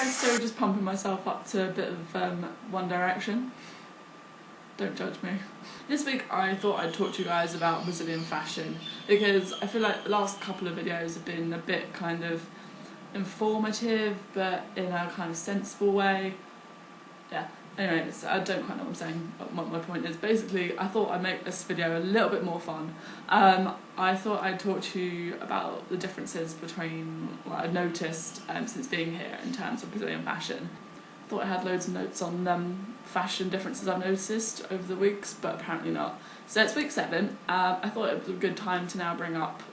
guys, so just pumping myself up to a bit of One Direction. Don't judge me. This week I thought I'd talk to you guys about Brazilian fashion because I feel like the last couple of videos have been a bit kind of informative but in a kind of sensible way. Yeah, anyway, I don't quite know what I'm saying, what my point is. Basically, I thought I'd make this video a little bit more fun. I thought I'd talk to you about the differences between what I've noticed since being here in terms of Brazilian fashion. I thought I had loads of notes on fashion differences I've noticed over the weeks, but apparently not. So it's week 7. I thought it was a good time to now bring up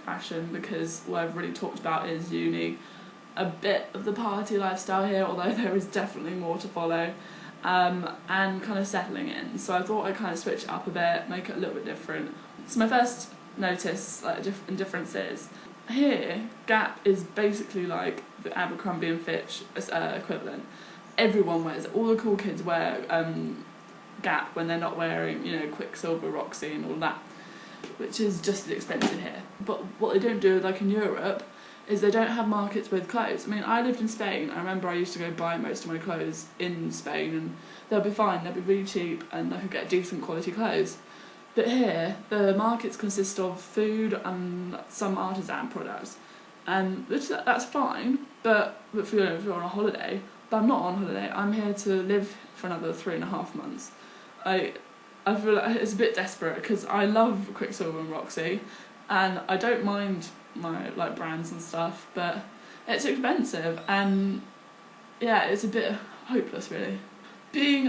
fashion because what I've really talked about is uni, a bit of the party lifestyle here, although there is definitely more to follow, and kind of settling in. So I thought I'd kind of switch it up a bit, make it a little bit different. So my first notice difference is, here, Gap is basically like the Abercrombie and Fitch equivalent. Everyone wears it. All the cool kids wear Gap when they're not wearing, you know, Quicksilver, Roxy and all that, which is just as expensive here. But what they don't do, like in Europe, is they don't have markets with clothes. I mean, I lived in Spain. I remember I used to go buy most of my clothes in Spain and they'll be fine, they'll be really cheap and I could get decent quality clothes. But here, the markets consist of food and some artisan products. And that's fine, but if you're on a holiday, but I'm not on holiday, I'm here to live for another 3.5 months. I feel like it's a bit desperate because I love Quicksilver and Roxy and I don't mind my like brands and stuff, but it's expensive and yeah, it's a bit hopeless really.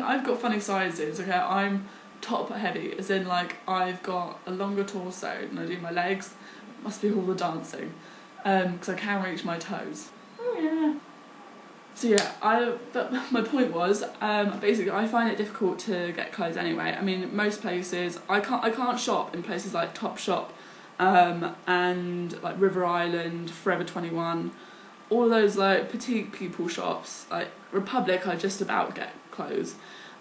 I've got funny sizes, okay, I'm top heavy, as in like I've got a longer torso than I do my legs. It must be all the dancing, because I can reach my toes. Oh yeah. So yeah, but my point was, basically I find it difficult to get clothes anyway. I mean, most places, I can't shop in places like Topshop, and like River Island, Forever 21, all those like petite people shops, like Republic, I just about get clothes.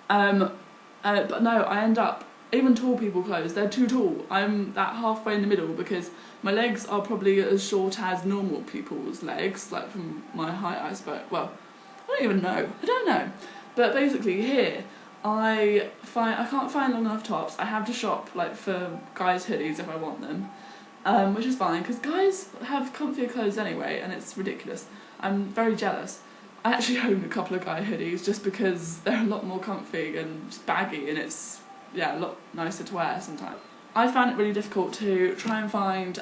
But no, I end up, even tall people clothes, they're too tall. I'm that halfway in the middle because my legs are probably as short as normal people's legs, like from my height I suppose. Well, I don't even know, I don't know. But basically here, I can't find long enough tops. I have to shop like for guys' hoodies if I want them, which is fine because guys have comfier clothes anyway and it's ridiculous. I'm very jealous. I actually own a couple of guy hoodies just because they're a lot more comfy and just baggy and it's, yeah, a lot nicer to wear sometimes. I found it really difficult to try and find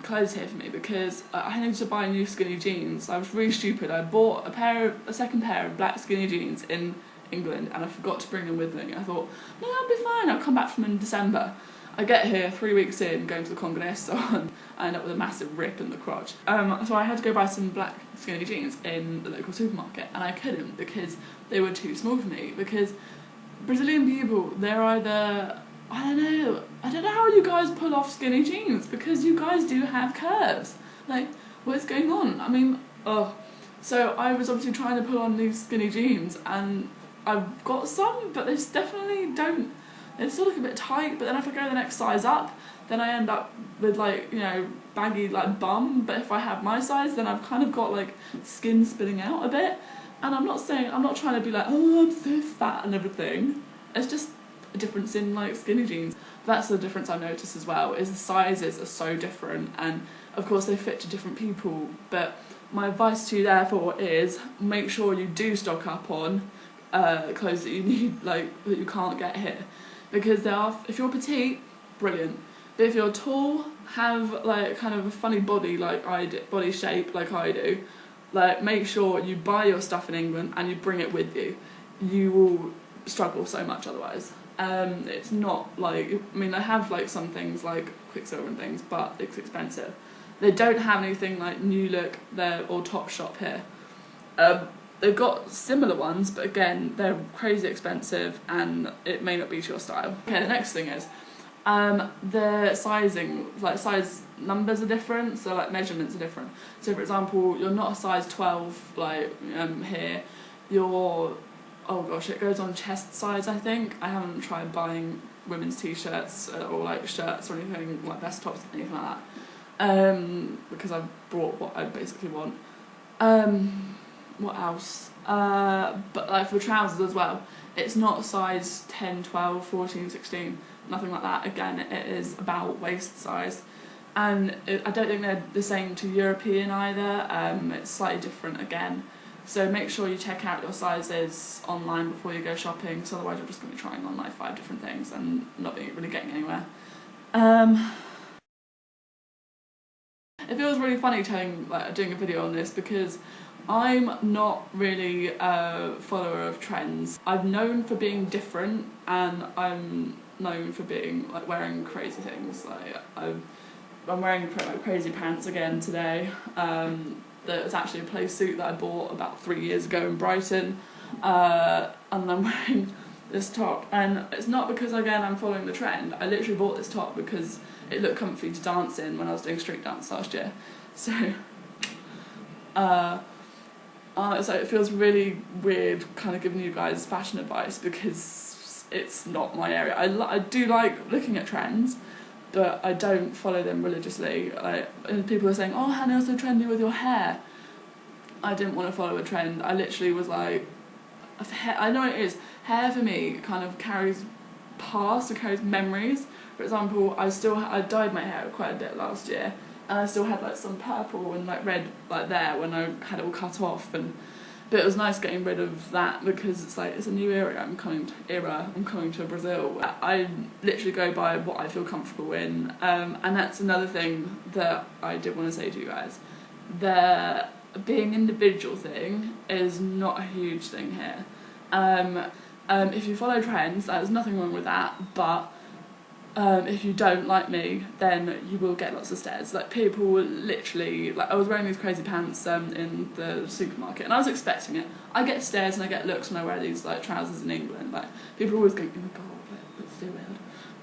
clothes here for me because I needed to buy new skinny jeans. I was really stupid. I bought a second pair of black skinny jeans in England and I forgot to bring them with me. I thought, no, I'll be fine, I'll come back from them in December. I get here 3 weeks in, going to the Congresso, and I end up with a massive rip in the crotch. So I had to go buy some black skinny jeans in the local supermarket, and I couldn't because they were too small for me. Because Brazilian people, they're either, I don't know how you guys pull off skinny jeans because you guys do have curves. Like, what's going on? I mean, oh. So I was obviously trying to pull on these skinny jeans, and I've got some, but they definitely don't. They still look a bit tight, but then if I go the next size up, then I end up with like, you know, baggy like bum, but if I have my size, then I've kind of got like skin spilling out a bit. And I'm not trying to be like, oh, I'm so fat and everything. It's just a difference in like skinny jeans. That's the difference I've noticed as well, is the sizes are so different, and of course they fit to different people. But my advice to you therefore is make sure you do stock up on clothes that you need, like that you can't get here. Because if you're petite, brilliant. But if you're tall, have like kind of a funny body like I do, body shape like I do, like make sure you buy your stuff in England and you bring it with you. You will struggle so much otherwise. It's not like, I mean, I have like some things like Quicksilver and things, but it's expensive. They don't have anything like New Look or Topshop here. They've got similar ones, but again, they're crazy expensive and it may not be to your style. Okay, the next thing is, the sizing, like size numbers are different, so like measurements are different. So for example, you're not a size 12 like here, you're, oh gosh, it goes on chest size I think. I haven't tried buying women's t-shirts or like shirts or anything, like vest tops, anything like that, because I've brought what I basically want. what else? But like for trousers as well, it's not size 10, 12, 14, 16, nothing like that. Again, it is about waist size. And I don't think they're the same to European either. It's slightly different again. So make sure you check out your sizes online before you go shopping, because otherwise you're just going to be trying on like 5 different things and not really getting anywhere. It feels really funny doing a video on this because I'm not really a follower of trends. I'm known for being different, and I'm known for being like wearing crazy things. Like I'm wearing crazy pants again today. That was actually a play suit that I bought about 3 years ago in Brighton, and I'm wearing this top, and it's not because again I'm following the trend. I literally bought this top because it looked comfy to dance in when I was doing street dance last year. So so it feels really weird kind of giving you guys fashion advice because it's not my area. I do like looking at trends, but I don't follow them religiously. And people are saying, oh Hannah, you're so trendy with your hair. I didn't want to follow a trend. I literally was like, I know what it is. Hair for me kind of carries past, it carries memories. For example, I dyed my hair quite a bit last year, and I still had like some purple and like red like there when I had it all cut off, but it was nice getting rid of that because it's like it's a new era. I'm coming to Brazil. I literally go by what I feel comfortable in, and that's another thing that I did want to say to you guys. The being individual thing is not a huge thing here. If you follow trends, there's nothing wrong with that, but if you don't, like me, then you will get lots of stares. Like people will literally, like I was wearing these crazy pants in the supermarket, and I was expecting it. I get stares and I get looks when I wear these like trousers in England. Like people always go, oh my god, that's so weird.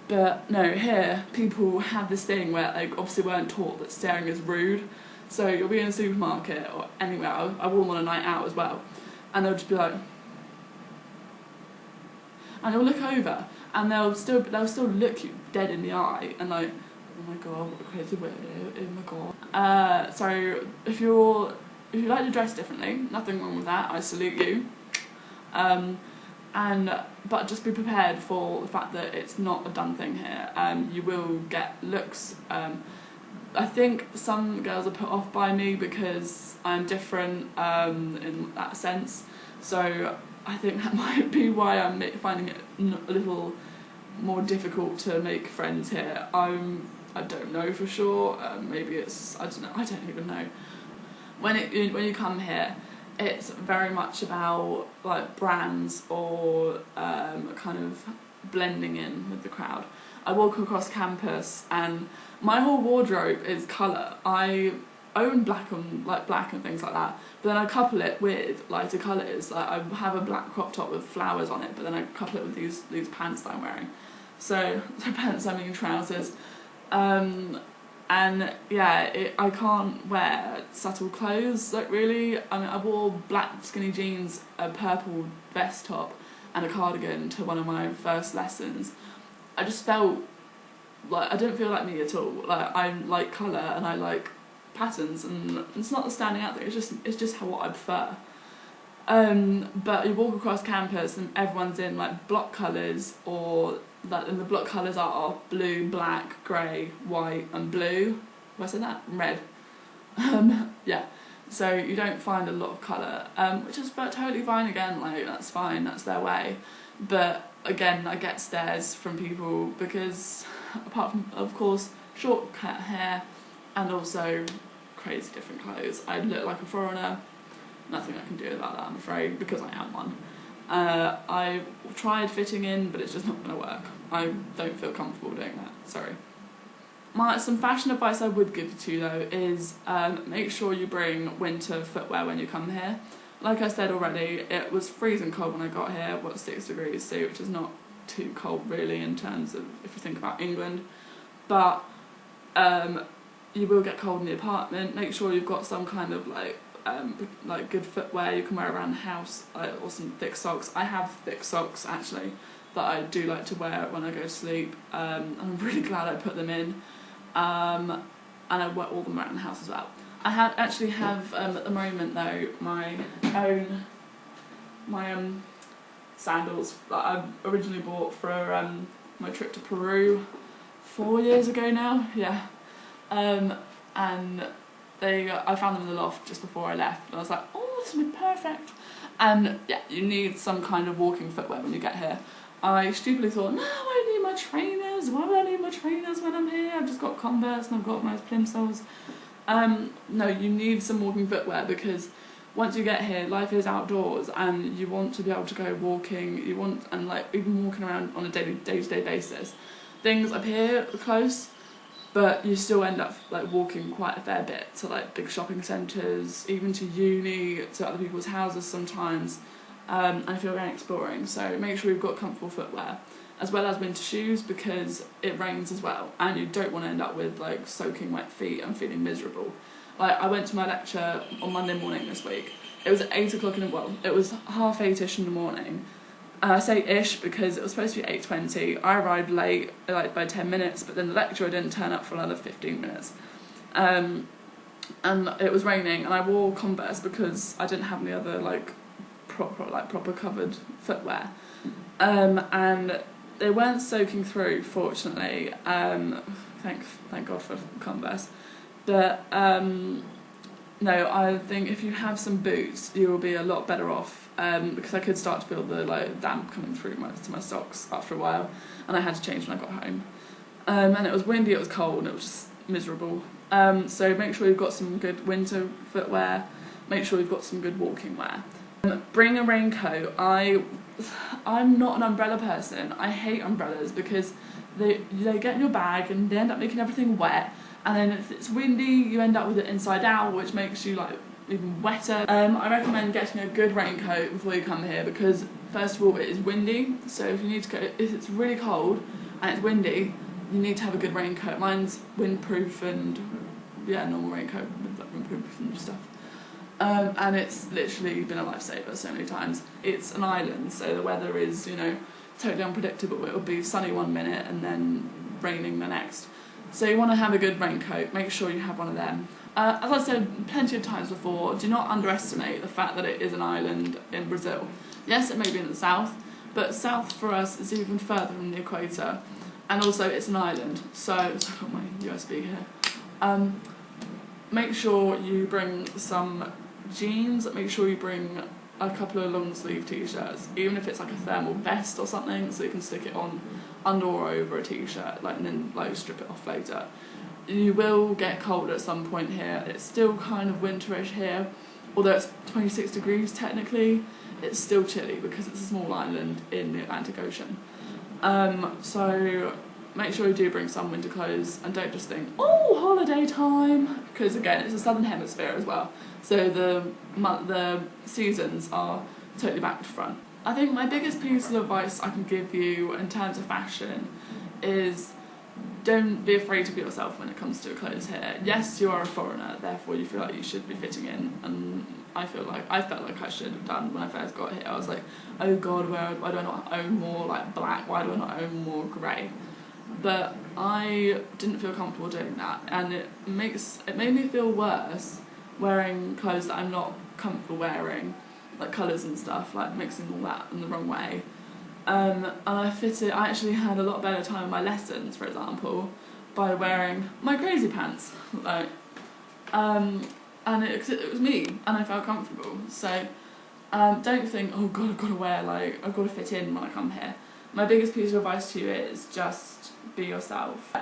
But no, here people have this thing where like obviously weren't taught that staring is rude. So you'll be in a supermarket or anywhere. I wore them on a night out as well, and they'll just be like, and you'll look over, and they'll still look you dead in the eye, and like, oh my god, what a crazy weirdo, oh my god. So if you like to dress differently, nothing wrong with that. I salute you. But just be prepared for the fact that it's not a done thing here. You will get looks. I think some girls are put off by me because I'm different in that sense. So I think that might be why I'm finding it a little more difficult to make friends here. I don't know for sure. Maybe it's, I don't know. I don't even know. When you come here, it's very much about like brands or kind of blending in with the crowd. I walk across campus and my whole wardrobe is colour. I own black and things like that, but then I couple it with lighter colours. Like I have a black crop top with flowers on it, but then I couple it with these pants that I'm wearing. So pants, I mean trousers. And yeah, I can't wear subtle clothes, like really. I mean, I wore black skinny jeans, a purple vest top and a cardigan to one of my first lessons. I just felt like I didn't feel like me at all. Like I like colour and I like patterns, and it's not the standing out thing, it's just what I prefer. But you walk across campus and everyone's in like block colours, or that, and the block colours are blue, black, grey, white and blue. Have I said that? Red. Yeah. So you don't find a lot of colour, which is totally fine again, like that's fine, that's their way. But again, I get stares from people because apart from, of course, short cut hair and also crazy different clothes, I look like a foreigner. Nothing I can do about that, I'm afraid, because I am one. I tried fitting in, but it's just not going to work. I don't feel comfortable doing that, sorry. Some fashion advice I would give to you though is make sure you bring winter footwear when you come here. Like I said already, it was freezing cold when I got here, 6 degrees C, which is not too cold really in terms of if you think about England. But you will get cold in the apartment. Make sure you've got some kind of like good footwear you can wear around the house, or some thick socks. I have thick socks actually that I do like to wear when I go to sleep. I'm really glad I put them in, and I wear all them around the house as well. actually have at the moment though my own sandals that I originally bought for my trip to Peru 4 years ago now. Yeah, and I found them in the loft just before I left, and I was like, oh, this will be perfect. And yeah, you need some kind of walking footwear when you get here. I stupidly thought, no, I don't need my trainers. Why would I need my trainers when I'm here? I've just got Converse and I've got my plimsolls. No, you need some walking footwear, because once you get here, life is outdoors, and you want to be able to go walking. You want, and like even walking around on a day-to-day basis. Things up here are close, but you still end up like walking quite a fair bit to like big shopping centres, even to uni, to other people's houses sometimes. And if you're going exploring, so make sure you've got comfortable footwear, as well as winter shoes, because it rains as well, and you don't want to end up with like soaking wet feet and feeling miserable. Like, I went to my lecture on Monday morning this week. It was at 8 o'clock it was 7:30ish in the morning. I say ish because it was supposed to be 8:20. I arrived late, like by 10 minutes, but then the lecturer didn't turn up for another 15 minutes. And it was raining, and I wore Converse because I didn't have any other like proper covered footwear. And they weren't soaking through, fortunately. Thank God for Converse. But no, I think if you have some boots, you will be a lot better off, because I could start to feel the like damp coming through to my socks after a while, and I had to change when I got home. And it was windy, it was cold, and it was just miserable. So make sure you've got some good winter footwear. Make sure you've got some good walking wear. Bring a raincoat. I'm not an umbrella person. I hate umbrellas because they get in your bag and they end up making everything wet. And then if it's windy, you end up with it inside out, which makes you like even wetter. I recommend getting a good raincoat before you come here, because first of all, it is windy. So if it's really cold and it's windy, you need to have a good raincoat. Mine's windproof and yeah, normal raincoat with like windproof and stuff. And it's literally been a lifesaver so many times. It's an island, so the weather is, totally unpredictable. It'll be sunny one minute and then raining the next. So you want to have a good raincoat. Make sure you have one of them. As I said plenty of times before, do not underestimate the fact that it is an island in Brazil. Yes, it may be in the south, but south for us is even further from the equator. And also it's an island, so I've got my USB here. Make sure you bring some jeans. Make sure you bring a couple of long sleeve t-shirts, even if it's like a thermal vest or something, so you can stick it on under or over a t-shirt, and then strip it off later. You will get cold at some point here. It's still kind of winterish here, although it's 26 degrees technically. It's still chilly because it's a small island in the Atlantic Ocean. So make sure you do bring some winter clothes, and don't just think, oh, holiday time, because again, it's the southern hemisphere as well, so the seasons are totally back to front. I think my biggest piece of advice I can give you in terms of fashion is don't be afraid to be yourself when it comes to clothes here. Yes, you are a foreigner, therefore you feel like you should be fitting in, and I felt like I should have done when I first got here. I was like, oh god, why do I not own more like black? Why do I not own more grey? But I didn't feel comfortable doing that, and it made me feel worse wearing clothes that I'm not comfortable wearing, like colours and stuff, like mixing all that in the wrong way. And I actually had a lot better time in my lessons, for example, by wearing my crazy pants, and it was me, and I felt comfortable. So don't think, oh god, I've got to fit in when I come here. My biggest piece of advice to you is just be yourself.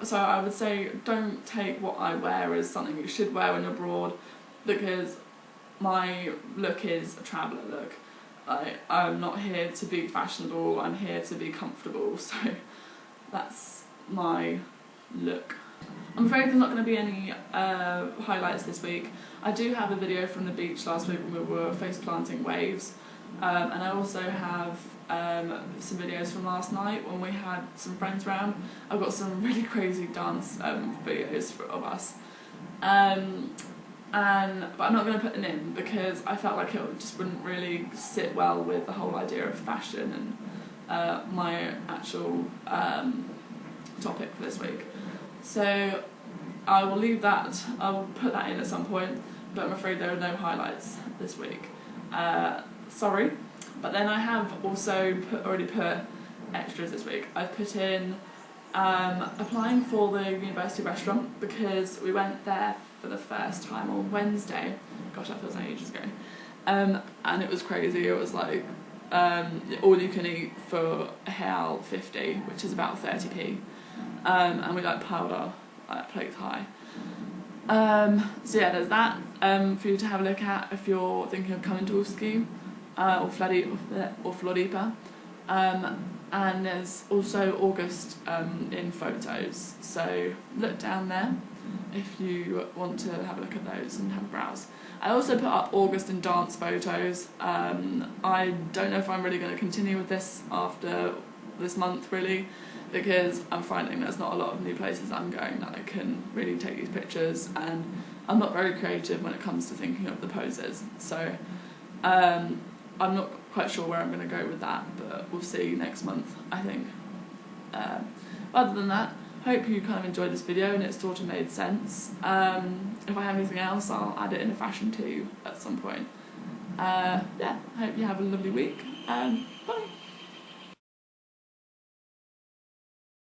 So I would say don't take what I wear as something you should wear when you're abroad, because my look is a traveller look. I'm not here to be fashionable, I'm here to be comfortable, so that's my look. I'm afraid there's not going to be any highlights this week. I do have a video from the beach last week when we were face planting waves, and I also have some videos from last night when we had some friends round. I've got some really crazy dance videos of us. But I'm not going to put them in because I felt like it just wouldn't really sit well with the whole idea of fashion and my actual topic for this week. So I will leave that, I will put that in at some point, but I'm afraid there are no highlights this week. Sorry. But then I have also already put extras this week. I've put in applying for the university restaurant because we went there for the first time on Wednesday. Gosh, that feels like ages ago. And it was crazy. It was like all you can eat for £1.50, which is about 30p. And we like piled our plates high. So yeah, there's that for you to have a look at if you're thinking of coming to Uski or Floripa. And there's also August in photos, so look down there if you want to have a look at those and have a browse. I also put up August in dance photos. I don't know if I'm really going to continue with this after this month really, because I'm finding there's not a lot of new places I'm going that I can really take these pictures, and I'm not very creative when it comes to thinking of the poses, so I'm not quite sure where I'm going to go with that, but we'll see next month, I think. Other than that, hope you kind of enjoyed this video and it sort of made sense. If I have anything else, I'll add it in a fashion too at some point. Yeah, hope you have a lovely week. Bye.